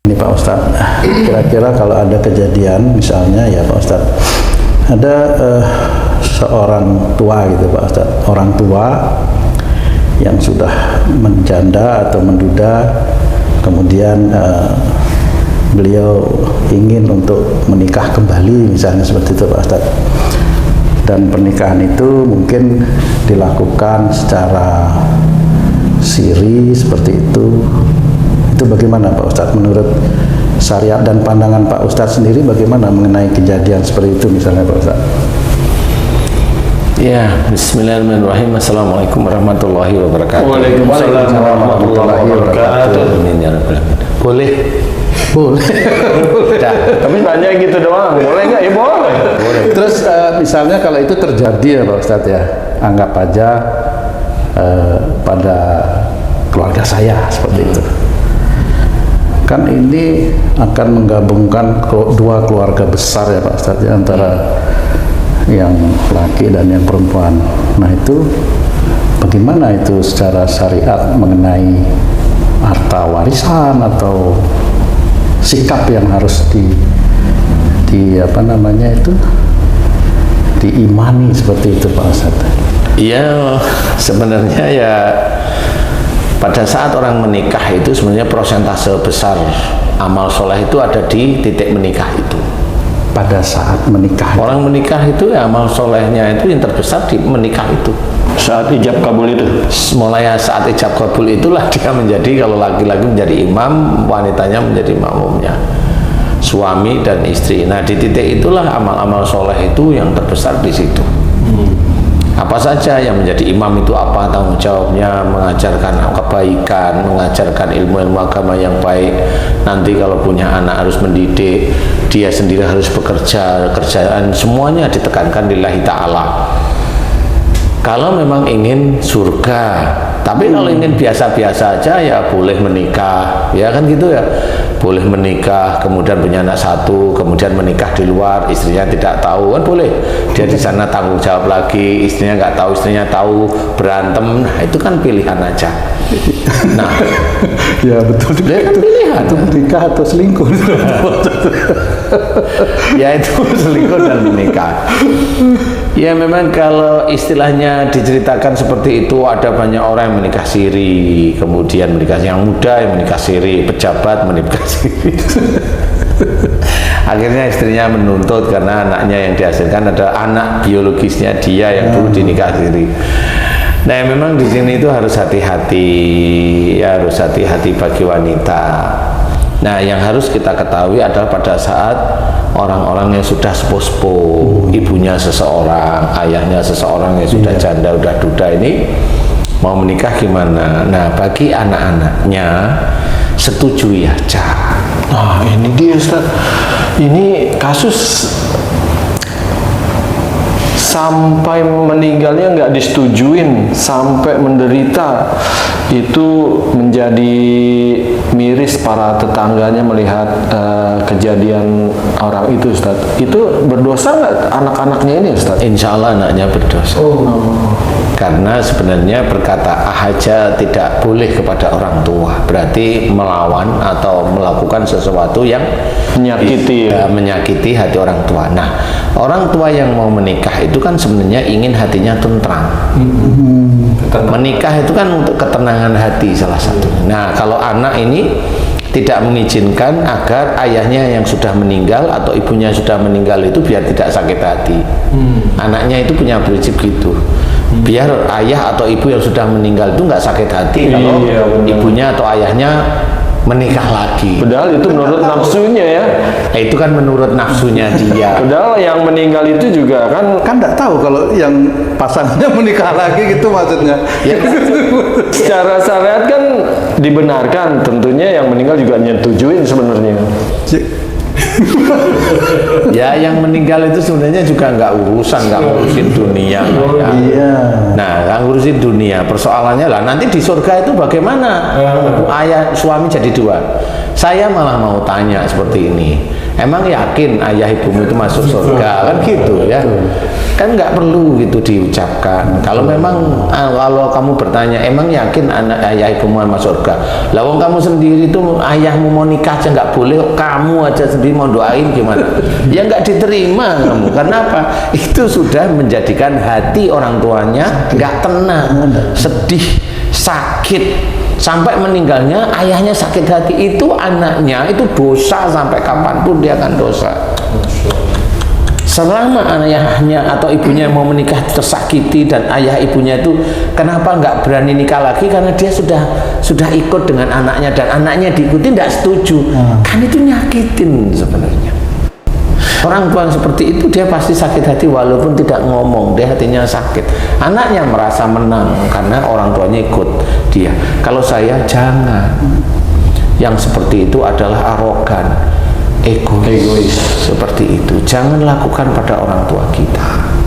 Ini Pak Ustadz, kira-kira kalau ada kejadian misalnya ya Pak Ustadz, ada seorang tua gitu Pak Ustadz, orang tua yang sudah menjanda atau menduda, kemudian beliau ingin untuk menikah kembali misalnya seperti itu Pak Ustadz, dan pernikahan itu mungkin dilakukan secara siri seperti itu bagaimana Pak Ustadz menurut syariat dan pandangan Pak Ustadz sendiri, bagaimana mengenai kejadian seperti itu misalnya Pak Ustadz? Ya, bismillahirrahmanirrahim. Assalamualaikum warahmatullahi wabarakatuh. Waalaikumsalam warahmatullahi wabarakatuh. Boleh? Boleh. Dah, tapi tanya gitu doang. Boleh nggak? Ya boleh. Boleh. Terus misalnya kalau itu terjadi ya Pak Ustadz ya, anggap aja pada keluarga saya seperti itu. Kan ini akan menggabungkan dua keluarga besar ya Pak Ustadz ya, antara yang laki dan yang perempuan. Nah itu bagaimana itu secara syariat mengenai harta warisan atau sikap yang harus diimani seperti itu Pak Ustadz? Iya, sebenarnya ya pada saat orang menikah itu sebenarnya prosentase besar amal soleh itu ada di titik menikah itu. Pada saat menikah, orang menikah itu ya amal solehnya itu yang terbesar di menikah itu. Saat ijab kabul itu, Mulai saat ijab kabul itulah dia menjadi, kalau laki-laki menjadi imam, wanitanya menjadi makmumnya, suami dan istri. Nah di titik itulah amal-amal soleh itu yang terbesar di situ. Apa saja yang menjadi imam itu, apa tanggung jawabnya, mengajarkan kebaikan, mengajarkan ilmu-ilmu agama yang baik. Nanti kalau punya anak harus mendidik, dia sendiri harus bekerja, kerjaan semuanya ditekankan lillahi ta'ala. Kalau memang ingin surga, tapi kalau ingin biasa-biasa aja ya boleh menikah, ya kan gitu ya, boleh menikah, kemudian punya anak satu, kemudian menikah di luar, istrinya tidak tahu, kan boleh. Dia di sana tanggung jawab lagi, istrinya nggak tahu, istrinya tahu, berantem, nah itu kan pilihan aja. Nah, ya betul juga kan pilihan. Itu menikah atau selingkuh? Ya itu selingkuh dan menikah. Ya memang kalau istilahnya diceritakan seperti itu, ada banyak orang yang menikah siri, kemudian menikah yang muda yang menikah siri, pejabat menikah siri. Akhirnya istrinya menuntut karena anaknya yang dihasilkan adalah anak biologisnya dia yang dulu dinikah siri. Nah memang di sini itu harus hati-hati, ya harus hati-hati bagi wanita. Nah yang harus kita ketahui adalah pada saat orang-orang yang sudah sepuh-sepuh, ibunya seseorang, ayahnya seseorang yang sudah janda, udah duda ini mau menikah gimana? Nah bagi anak-anaknya setujui aja. nah ini dia Ustaz, ini kasus sampai meninggalnya nggak disetujuin, sampai menderita, itu menjadi miris para tetangganya melihat kejadian orang itu Ustaz. Itu berdosa nggak anak-anaknya ini Ustaz? Insya Allah anaknya berdosa. Karena sebenarnya berkata aja tidak boleh kepada orang tua, berarti melawan atau melakukan sesuatu yang Menyakiti menyakiti hati orang tua. Nah orang tua yang mau menikah itu kan sebenarnya ingin hatinya tentram. Menikah itu kan untuk ketenangan hati salah satu. Nah kalau anak ini tidak mengizinkan agar ayahnya yang sudah meninggal atau ibunya sudah meninggal itu biar tidak sakit hati. Anaknya itu punya prinsip gitu, biar ayah atau ibu yang sudah meninggal itu nggak sakit hati kalau ibunya atau ayahnya menikah lagi. Padahal itu menurut nafsunya ya. Itu kan menurut nafsunya dia. Padahal yang meninggal itu juga kan Nggak tahu kalau yang pasangannya menikah lagi gitu maksudnya. Ya, secara syariat kan dibenarkan, tentunya yang meninggal juga nyetujuin sebenarnya. Ya yang meninggal itu sebenarnya juga nggak ngurusin dunia. Ya. Iya. Nah, nggak ngurusin dunia. Persoalannya lah nanti di surga itu bagaimana? Ayah suami jadi dua. Saya malah mau tanya seperti ini. Emang yakin ayah ibumu itu masuk surga? Kan gitu ya. Kan nggak perlu gitu diucapkan. Kalau memang kalau kamu bertanya, emang yakin ayah ibumu masuk surga? Lah wong kamu sendiri itu ayahmu mau nikah aja nggak boleh, kamu aja sendiri mau doain gimana? Ya nggak diterima kamu. Kenapa? Itu sudah menjadikan hati orang tuanya nggak tenang, sedih, sakit. Sampai meninggalnya ayahnya sakit hati, itu anaknya itu dosa sampai kapanpun dia akan dosa. Selama ayahnya atau ibunya mau menikah tersakiti dan ayah ibunya itu kenapa nggak berani nikah lagi, karena dia sudah ikut dengan anaknya dan anaknya diikuti tidak setuju, kan itu nyakitin sebenarnya. Orang tua yang seperti itu dia pasti sakit hati walaupun tidak ngomong, dia hatinya sakit. Anaknya merasa menang karena orang tuanya ikut dia. Kalau saya jangan. Yang seperti itu adalah arogan, egois seperti itu. Jangan lakukan pada orang tua kita.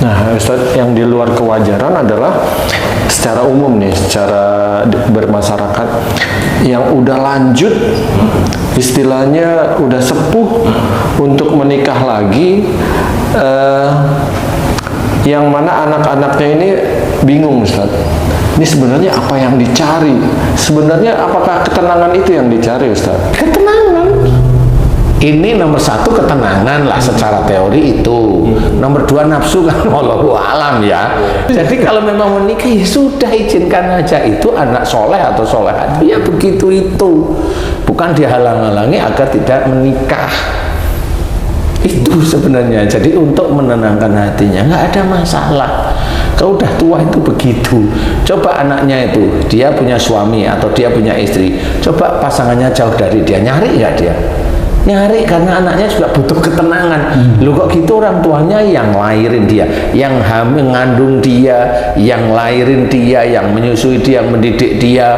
Nah, Ustadz, yang di luar kewajaran adalah secara umum nih, secara bermasyarakat yang udah lanjut, istilahnya udah sepuh untuk menikah lagi, yang mana anak-anaknya ini bingung, Ustadz. Ini sebenarnya apa yang dicari? Sebenarnya apakah ketenangan itu yang dicari, Ustadz? Ketenangan. Ini nomor satu ketenangan lah secara teori itu. Nomor dua nafsu kan wallahu alam ya. Jadi kalau memang menikah ya sudah izinkan aja, itu anak soleh atau solehat ya begitu itu. Bukan dihalang-halangi agar tidak menikah. Itu sebenarnya. Jadi untuk menenangkan hatinya nggak ada masalah. Kalau udah tua itu begitu. Coba anaknya itu dia punya suami atau dia punya istri. Coba pasangannya jauh dari dia, nyari nggak dia? Nyari, karena anaknya juga butuh ketenangan. Lu kok gitu, orang tuanya yang lahirin dia, yang hamil ngandung dia, yang lahirin dia, yang menyusui dia, yang mendidik dia,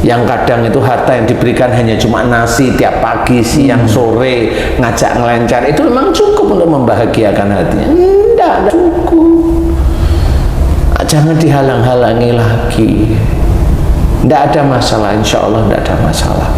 yang kadang itu harta yang diberikan hanya cuma nasi tiap pagi, siang, sore, ngajak ngelencar, itu memang cukup untuk membahagiakan hatinya? Enggak cukup. Jangan dihalang-halangi lagi. Enggak ada masalah, insya Allah enggak ada masalah.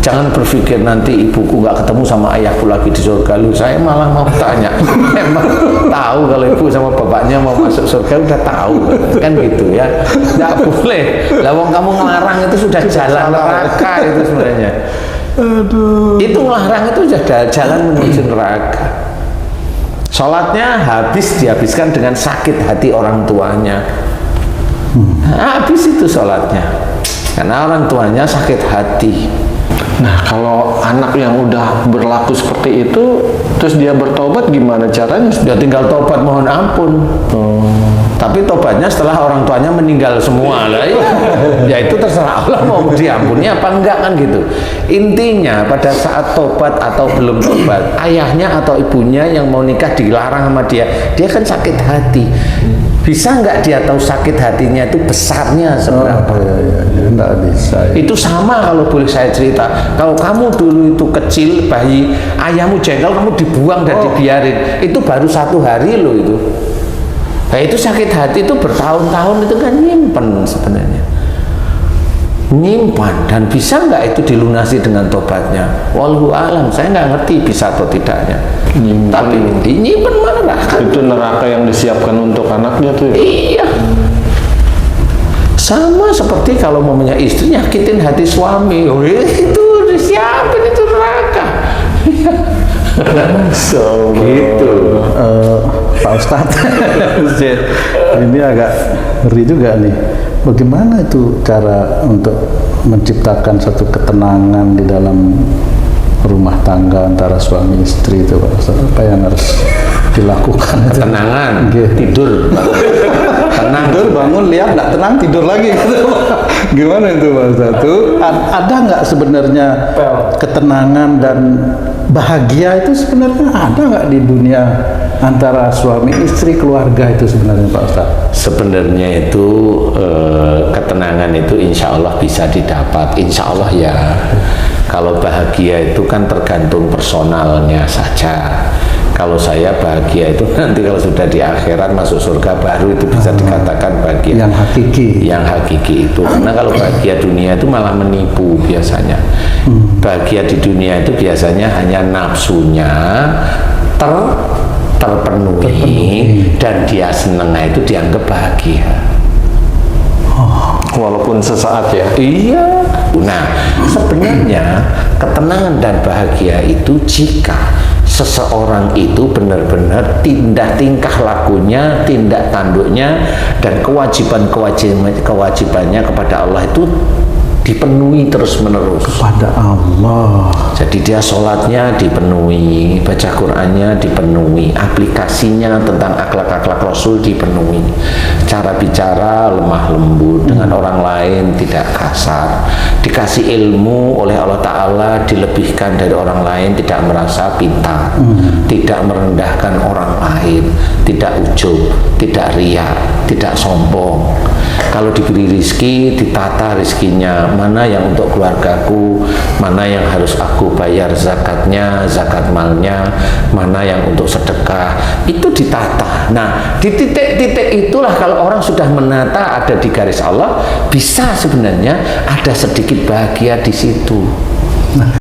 Jangan berpikir nanti ibuku nggak ketemu sama ayahku lagi di surga. Lu, saya malah mau tanya, emang tahu kalau ibu sama bapaknya mau masuk surga? Udah tahu kan gitu ya. Nggak boleh. Lah wong kamu ngelarang itu sudah jalan neraka itu sebenarnya. Aduh. Itu ngelarang itu sudah jalan menuju neraka. Sholatnya dihabiskan dengan sakit hati orang tuanya. Habis itu sholatnya karena orang tuanya sakit hati. Nah, kalau anak yang udah berlaku seperti itu, terus dia bertobat gimana caranya? Dia tinggal tobat mohon ampun. Tapi tobatnya setelah orang tuanya meninggal semua lah ya. Ya itu terserah Allah mau diampuni apa enggak kan gitu. Intinya pada saat tobat atau belum tobat, ayahnya atau ibunya yang mau nikah dilarang sama dia kan sakit hati. Bisa nggak dia tahu sakit hatinya itu besarnya seberapa? Nggak bisa. Itu sama kalau boleh saya cerita. Kalau kamu dulu itu kecil, bayi, ayahmu jengkel, kamu dibuang dan dibiarin. Itu baru 1 hari loh itu. Nah itu sakit hati itu bertahun-tahun itu kan nyimpen sebenarnya. Nyimpan, dan bisa nggak itu dilunasi dengan tobatnya? Wallahu alam, saya nggak ngerti bisa atau tidaknya. Tapi nyimpan mana? Itu neraka yang disiapkan untuk anaknya tuh. Iya. Sama seperti kalau mau punya istri nyakitin hati suami, itu disiapin itu neraka. So, gitu. Pak Ustadz, ini agak ngeri juga nih. Bagaimana itu cara untuk menciptakan satu ketenangan di dalam rumah tangga antara suami istri itu, Pak Ustadz? Apa yang harus dilakukan? Ketenangan, tidur. Tenang. Tidur, bangun, lihat nggak tenang, tidur lagi. Gimana itu, Pak Ustadz? Ada nggak sebenarnya ketenangan dan bahagia itu sebenarnya ada nggak di dunia antara suami istri keluarga itu sebenarnya Pak Ustadz? Sebenarnya itu ketenangan itu insya Allah bisa didapat, insya Allah ya. Kalau bahagia itu kan tergantung personalnya saja. Kalau saya bahagia itu nanti kalau sudah di akhirat masuk surga baru itu bisa dikatakan bahagia. Yang hakiki. Yang hakiki itu. Karena kalau bahagia dunia itu malah menipu biasanya. Bahagia di dunia itu biasanya hanya nafsunya terpenuhi dan dia senang, itu dianggap bahagia. Walaupun sesaat ya. Iya. Nah, sebenarnya ketenangan dan bahagia itu jika seseorang itu benar-benar tingkah lakunya, tindak tanduknya, dan kewajibannya kepada Allah itu dipenuhi terus-menerus. Kepada Allah. Jadi dia sholatnya dipenuhi, baca Qur'annya dipenuhi, aplikasinya tentang akhlak-akhlak Rasul dipenuhi, cara bicara lemah lembut dengan orang lain, tidak kasar, dikasih ilmu oleh Allah Ta'ala, dilebihkan dari orang lain, tidak merasa pintar, tidak merendahkan orang lain, tidak ujub, tidak riak, tidak sombong. Kalau diberi rizki, ditata rizkinya, mana yang untuk keluargaku, mana yang harus aku bayar zakatnya, zakat malnya, mana yang untuk sedekah, itu ditata. Nah, di titik-titik itulah kalau orang sudah menata, ada di garis Allah, bisa sebenarnya ada sedikit bahagia di situ. Nah,